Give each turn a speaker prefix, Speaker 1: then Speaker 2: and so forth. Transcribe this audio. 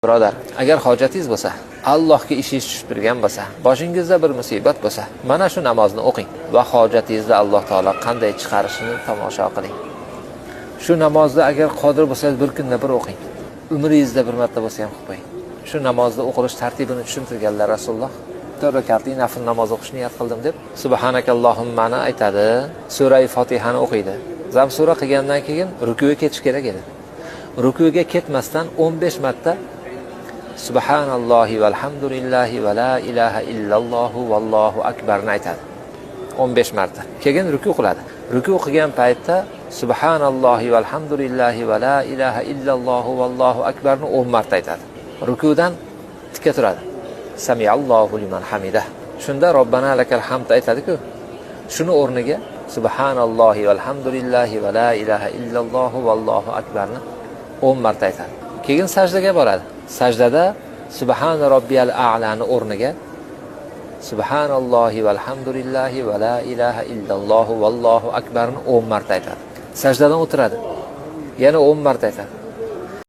Speaker 1: Birodar, agar hojatingiz bo'lsa, Allohga ishingiz tushib turgan bo'lsa, boshingizda bir musibat bo'lsa, mana shu namozni o'qing va hojatingizni Alloh taolo qanday chiqarishini tomosha qiling. Shu namozni agar qodir bo'lsangiz bir kunda bir o'qing. Umringizda bir marta bo'lsa ham o'qing. Shu namozni o'qilish tartibini tushuntirganlar Rasululloh. 4 rakatli nafl namoz o'qishni niyat qildim deb subhanakallohummani aytadi, sura Fatihani o'qiydi. Zam sura qilgandan keyin rukuga ketish kerak edi. Rukuga ketmasdan 15 marta Subhanallohi valhamdulillahi va la ilaha illallohu vallohu akbarni aytadi. 15 marta. Keyin ruku qiladi. Ruku qilgan paytda Subhanallohi valhamdulillahi va la ilaha illallohu vallohu akbarni 10 marta aytadi. Rukudan tikka turadi. Samiallohu liman hamidah. Shunda Robbana lakal hamd aytadi-ku. Shuni o'rniga Subhanallohi valhamdulillahi va la ilaha illallohu vallohu akbarni 10 marta aytadi. Keyin sajdaga boradi. Sajdada Subhana robbiyal a'lani o'rniga Subhanallohi valhamdulillahi va la ilaha illallohu vallohu akbarni 10 marta aytadi. Sajdadan o'tiradi. Yana 10 marta aytadi.